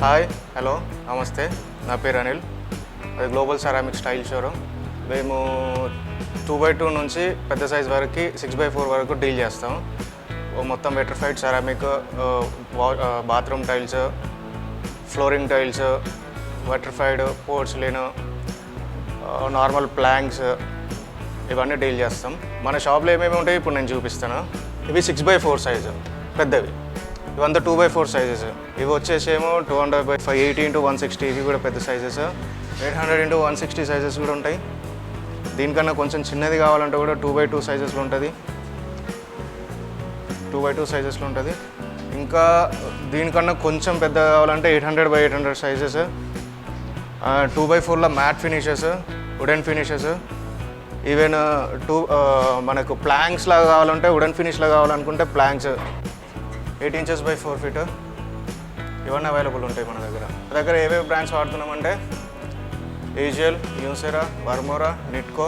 Hi hello నమస్తే, నా పేరు అనిల్. అది గ్లోబల్ సెరామిక్ స్టైల్ షోరూమ్. మేము 2x2 నుంచి పెద్ద సైజ్ వరకు 6x4 వరకు డీల్ చేస్తాం. మొత్తం vitrified ceramic, bathroom tiles, flooring tiles, vitrified porcelain, normal planks ఇవన్నీ డీల్ చేస్తాం. మన షాప్లో ఏమేమి ఉంటాయి ఇప్పుడు నేను చూపిస్తాను. ఇవి 6x4 సైజు పెద్దవి, ఇవంతా 2x4 సైజెస్. ఇవి వచ్చేసేమో 200/5 80x160. ఇవి కూడా పెద్ద సైజెస్. 800x160 సైజెస్ కూడా ఉంటాయి. దీనికన్నా కొంచెం చిన్నది కావాలంటే కూడా 2x2 సైజెస్లో ఉంటుంది. 2x2 సైజెస్లో ఉంటుంది. ఇంకా దీనికన్నా కొంచెం పెద్ద కావాలంటే 800x800 సైజెస్. 2x4లో matte finishes, wooden finishes. Even మనకు ప్లాంక్స్ లాగా కావాలంటే, వుడెన్ ఫినిష్లా కావాలనుకుంటే ప్లాంక్స్ 8 inches by 4 feet ఇవన్నీ అవైలబుల్ ఉంటాయి మన దగ్గర. ఏవేవి బ్రాండ్స్ వాడుతున్నామంటే ఏజియల్, యూన్సెరా, వర్మోరా, నిట్కో,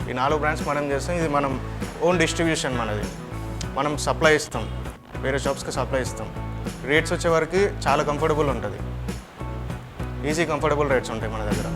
ఈ 4 బ్రాండ్స్ మనం చేస్తాం. ఇది మనం ఓన్ డిస్ట్రిబ్యూషన్ మనది. మనం సప్లై ఇస్తాం, వేరే షాప్స్కి సప్లై ఇస్తాం. రేట్స్ వచ్చేవరకు చాలా కంఫర్టబుల్ ఉంటుంది. ఈజీ కంఫర్టబుల్ రేట్స్ ఉంటాయి మన దగ్గర.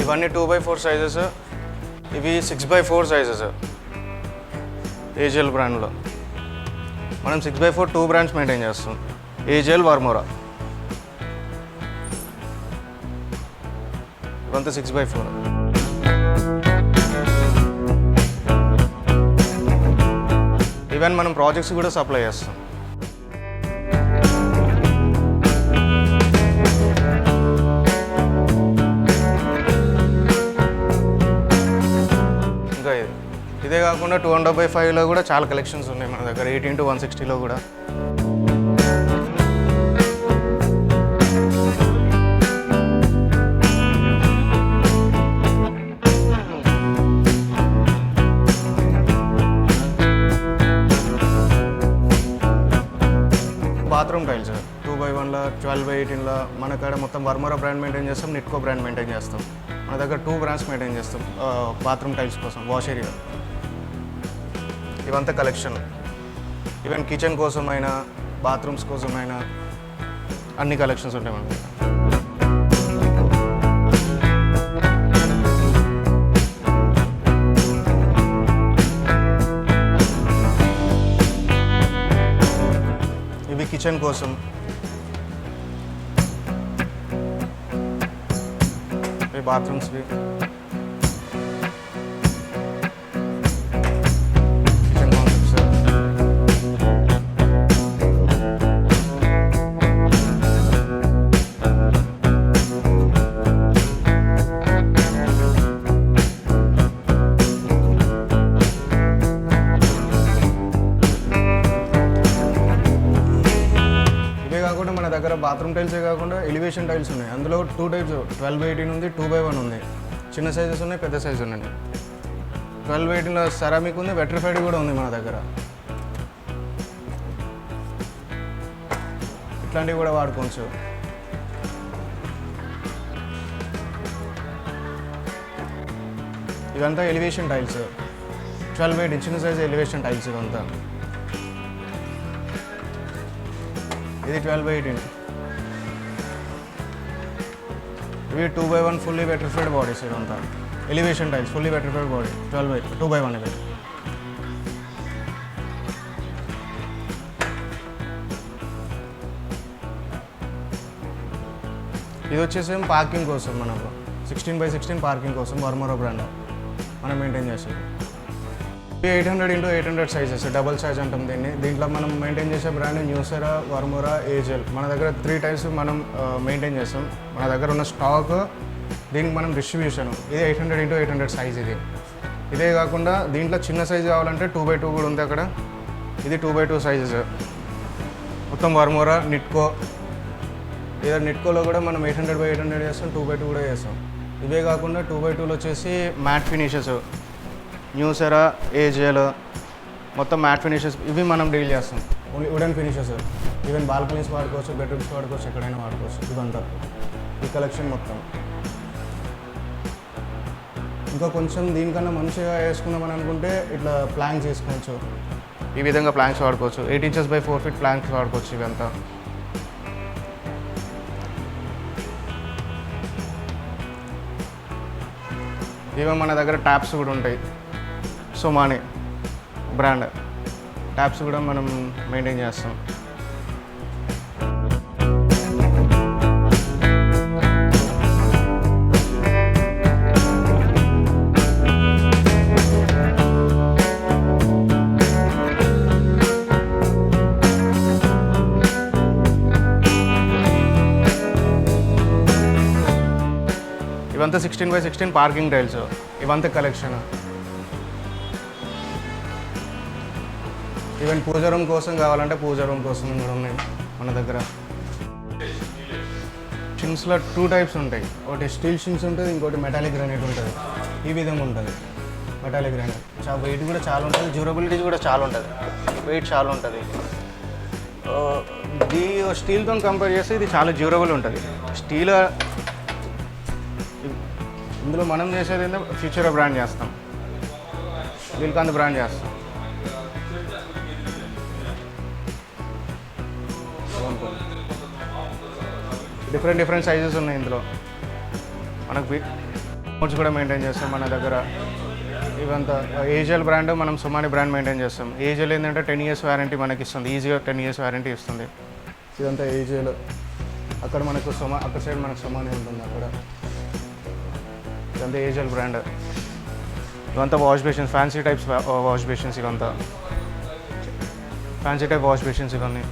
ఇవన్నీ 2x4 సైజెస్. ఇవి 6x4 సైజెస్ ఏజియల్ బ్రాండ్లో. మనం 6x4 2 బ్రాండ్స్ మెయింటైన్ చేస్తాం, ఏజియల్, వర్మోరా. ఇవంతా 6x4. ఈవెన్ మనం ప్రాజెక్ట్స్ కూడా సప్లై చేస్తాం. ఇదే కాకుండా 200/5లో కూడా చాలా కలెక్షన్స్ ఉన్నాయి మన దగ్గర. 80x160లో కూడా. బాత్రూమ్ టైల్స్ 2x1లో, 12x18లో మన కాడ మొత్తం వర్మోరా బ్రాండ్ మెయింటైన్ చేస్తాం, నిట్కో బ్రాండ్ మెయింటైన్ చేస్తాం. మన దగ్గర 2 బ్రాండ్స్ మెయింటైన్ చేస్తాం బాత్రూమ్ టైల్స్ కోసం, వాష్ ఏరియా. ఇవంతా కలెక్షన్. ఈవెన్ కిచెన్ కోసమైనా, బాత్రూమ్స్ కోసమైనా అన్ని కలెక్షన్స్ ఉంటాయి మనకి. ఇవి కిచెన్ కోసం. ఇవి బాత్రూమ్స్వి. మన దగ్గర బాత్రూమ్ టైల్సే కాకుండా ఎలివేషన్ టైల్స్ ఉన్నాయి. అందులో 2 టైప్స్, 12x18 ఉంది, 2x1 ఉంది. చిన్న సైజెస్ ఉన్నాయి, పెద్ద సైజు ఉన్నాయి. 12x18లో సెరామిక్ ఉంది, వెట్రిఫైడ్ కూడా ఉంది మన దగ్గర. ఇట్లాంటివి కూడా వాడుకోవచ్చు. ఇవంతా ఎలివేషన్ టైల్స్, 12x18 చిన్న సైజు ఎలివేషన్ టైల్స్. ఇవంతా ఇది 12x18. ఇవి 2x1 ఫుల్లీ వెట్రిఫైడ్ బాడీస్. ఇదంతా elevation tiles, fully vitrified body 2x1. ఇది వచ్చేసి పార్కింగ్ కోసం, మనకు 16x16 పార్కింగ్ కోసం వర్మోరా బ్రాండ్ మనం మెయింటైన్ చేస్తాం. 800x800 సైజెస్, డబుల్ సైజ్ అంటాం దీన్ని. దీంట్లో మనం మెయింటైన్ చేసే బ్రాండ్ న్యూసెరా, వర్మోరా, ఏజియల్. మన దగ్గర 3 టైప్స్ మనం మెయింటైన్ చేస్తాం. మన దగ్గర ఉన్న స్టాక్, దీనికి మనం డిస్ట్రిబ్యూషన్. ఇది 800x800 సైజ్. ఇదే కాకుండా దీంట్లో చిన్న సైజు కావాలంటే 2x2 కూడా ఉంది అక్కడ. ఇది 2x2 సైజెస్. మొత్తం వర్మోరా, నిట్కో, లేదా నెట్కోలో కూడా మనం 800x800 చేస్తాం, 2x2 కూడా చేస్తాం. ఇవే కాకుండా 2x2లో వచ్చేసి మ్యాట్ ఫినిషెస్, న్యూసెరా, ఏజిఎల్ మొత్తం మ్యాట్ ఫినిషెస్ ఇవి మనం డీల్ చేస్తాం. Only wooden finishes, even balconies వాడుకోవచ్చు, బెడ్రూమ్స్ వాడుకోవచ్చు, ఎక్కడైనా వాడుకోవచ్చు. ఇదంతా ఈ కలెక్షన్ మొత్తం. ఇంకా కొంచెం దీనికన్నా మంచిగా వేసుకుందామని అనుకుంటే ఇట్లా ప్లాంక్స్ వేసుకోవచ్చు. ఈ విధంగా ప్లాంక్స్ వాడుకోవచ్చు. 8 inches by 4 feet ప్లాంక్స్ వాడుకోవచ్చు. ఇవంతా ఈవెన్ మన దగ్గర ట్యాప్స్ కూడా ఉంటాయి. సోమాని బ్రాండ్ ట్యాప్స్ కూడా మనం మెయింటైన్ చేస్తాం. ఇవంతా 16x16 పార్కింగ్ టైల్స్. ఇవంతా కలెక్షన్. ఈవెన్ పూజా రూమ్ కోసం కావాలంటే పూజా రూమ్ కోసం కూడా ఉన్నాయి మన దగ్గర. షింగ్స్లో 2 types ఉంటాయి. ఒకటి స్టీల్ షింగ్స్ ఉంటుంది, ఇంకోటి మెటాలిక్ గ్రానైట్ ఉంటుంది. ఈ విధంగా ఉంటుంది మెటాలిక్ గ్రానైట్. వెయిట్ కూడా చాలా ఉంటుంది, డ్యూరబిలిటీ కూడా చాలా ఉంటుంది, వెయిట్ చాలా ఉంటుంది. ఈ స్టీల్తో కంపేర్ చేస్తే ఇది చాలా డ్యూరబుల్ ఉంటుంది. స్టీల్ ఇందులో మనం చేసేది ఏంటంటే ఫ్యూచర్ బ్రాండ్ చేస్తాం, దిల్కాంత్ బ్రాండ్ చేస్తాం. డిఫరెంట్ సైజెస్ ఉన్నాయి ఇందులో. మనకు మోడ్స్ కూడా మెయింటైన్ చేస్తాం మన దగ్గర. ఇవంతా ఏజిఎల్ బ్రాండ్, మనం సోమాని బ్రాండ్ మెయింటైన్ చేస్తాం. ఏజిఎల్ ఏంటంటే 10 years వారంటీ మనకి ఇస్తుంది, ఈజీగా 10 years వారంటీ ఇస్తుంది. ఇదంతా ఏజిఎల్. అక్కడ మనకు అక్కడ సైడ్ మనకు సోమాని ఉంటుంది. అక్కడ ఇదంతా ఏజిఎల్ బ్రాండ్. ఇవంతా wash basins, fancy types wash basins. ఇవంతా ఫ్యాన్సీ టైప్ వాష్ బేషన్స్ ఇవన్నీ.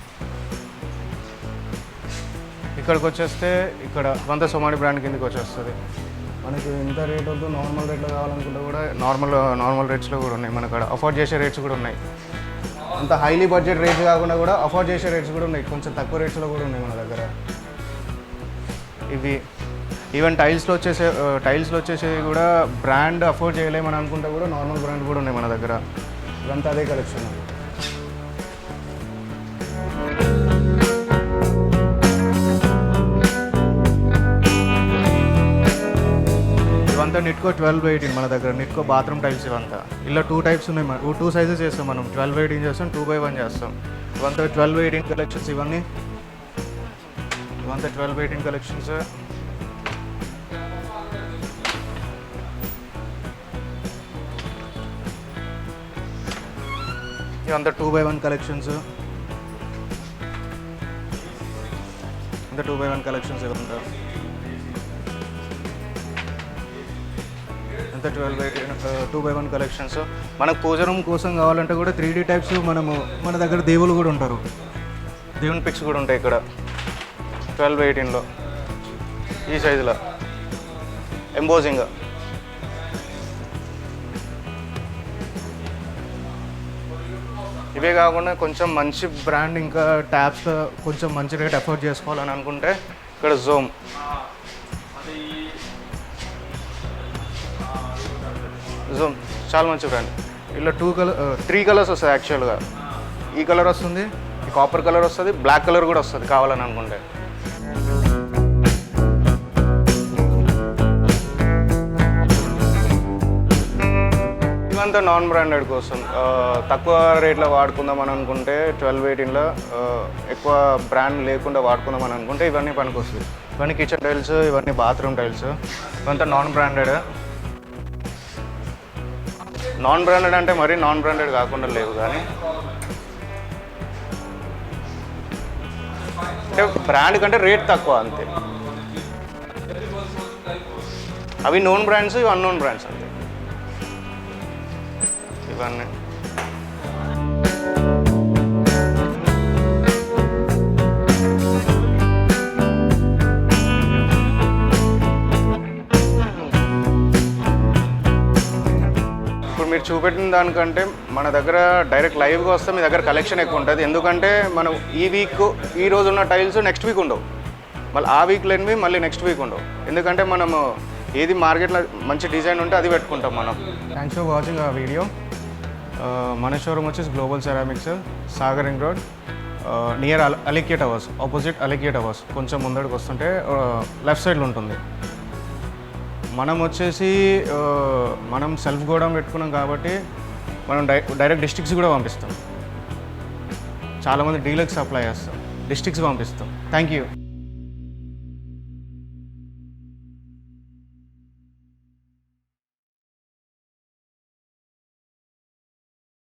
ఇక్కడికి వచ్చేస్తే ఇక్కడ ఇవంతా సోమాని బ్రాండ్ కిందకి వచ్చేస్తుంది. మనకి ఇంత రేట్ వద్దు, నార్మల్ రేట్లో కావాలనుకుంటే కూడా నార్మల్ రేట్స్లో కూడా ఉన్నాయి మన కాడ. అఫోర్డ్ చేసే రేట్స్ కూడా ఉన్నాయి. అంత హైలీ బడ్జెట్ రేట్స్ కాకుండా కూడా అఫోర్డ్ చేసే రేట్స్ కూడా ఉన్నాయి. కొంచెం తక్కువ రేట్స్లో కూడా ఉన్నాయి మన దగ్గర. ఇవి ఈవెన్ టైల్స్లో వచ్చేసేవి కూడా బ్రాండ్ అఫోర్డ్ చేయలేమని అనుకుంటే కూడా నార్మల్ బ్రాండ్ కూడా ఉన్నాయి మన దగ్గర. ఇదంతా అదే కలెక్షన్. ఇవంతా నిట్కో 12x18 మన దగ్గర. నిట్కో బాత్రూమ్ టైల్స్ ఇవంతా. ఇలా 2 types ఉన్నాయి. 2 sizes చేస్తాం మనం. 12x18 చేస్తాం, 2x1 చేస్తాం. ఇవంతా 12x18 కలెక్షన్స్. ఇవన్నీ ఇవంతా 12x18 కలెక్షన్స్. ఇవంతా 2x1 కలెక్షన్స్. ఇంత 2x1 కలెక్షన్స్. ఇవంతా 2x1 కలెక్షన్స్. మనకు పూజ రూమ్ కోసం కావాలంటే కూడా 3D టైప్స్ మన దగ్గర దేవుళ్ళు కూడా ఉంటారు. దేవుని పిక్స్ కూడా ఉంటాయి ఇక్కడ 12x18లో ఈ సైజులో ఎంబోజింగ్. ఇవే కాకుండా కొంచెం మంచి బ్రాండ్ ఇంకా ట్యాప్స్ కొంచెం మంచి రేట్ అఫోర్డ్ చేసుకోవాలని అనుకుంటే ఇక్కడ జోమ్ చాలా మంచి బ్రాండ్. ఇలా 3 కలర్స్ వస్తుంది యాక్చువల్గా. ఈ కలర్ వస్తుంది, ఈ కాపర్ కలర్ వస్తుంది, బ్లాక్ కలర్ కూడా వస్తుంది కావాలని అనుకుంటే. ఇవంతా నాన్ బ్రాండెడ్ కోసం తక్కువ రేట్లో వాడుకుందాం అని అనుకుంటే 12x18లో ఎక్కువ బ్రాండ్ లేకుండా వాడుకుందాం అని అనుకుంటే ఇవన్నీ పనికొస్తుంది. ఇవన్నీ కిచెన్ టైల్స్, ఇవన్నీ బాత్రూమ్ టైల్స్. ఇవంతా నాన్ బ్రాండెడ్. నాన్ బ్రాండెడ్ అంటే మరీ నాన్ బ్రాండెడ్ కాకుండా లేవు, కానీ అంటే బ్రాండ్ కంటే రేట్ తక్కువ అంతే. అవి నోన్ బ్రాండ్స్, ఇవి అన్నోన్ బ్రాండ్స్ అంతే ఇవన్నీ. మీరు చూపెట్టిన దానికంటే మన దగ్గర డైరెక్ట్ లైవ్గా వస్తే మీ దగ్గర కలెక్షన్ ఎక్కువ ఉంటుంది. ఎందుకంటే మనం ఈ రోజు ఉన్న టైల్స్ నెక్స్ట్ వీక్ ఉండవు. మళ్ళీ ఆ వీక్ లేనివి మళ్ళీ నెక్స్ట్ వీక్ ఉండవు. ఎందుకంటే మనము ఏది మార్కెట్లో మంచి డిజైన్ ఉంటే అది పెట్టుకుంటాం మనం. థ్యాంక్స్ ఫర్ వాచింగ్ ఆ వీడియో. మన షోరూమ్ వచ్చేసి global ceramics, Sagar ring road, near Alekhya towers, opposite Alekhya towers. కొంచెం ముందడికి వస్తుంటే లెఫ్ట్ సైడ్లో ఉంటుంది. మనం వచ్చేసి మనం సెల్ఫ్ గోడౌన్ పెట్టుకున్నాం కాబట్టి మనం డైరెక్ట్ డిస్ట్రిక్ట్స్ కూడా పంపిస్తాం. చాలామంది డీలర్కి సప్లై చేస్తాం, డిస్ట్రిక్ట్స్ పంపిస్తాం. Thank you.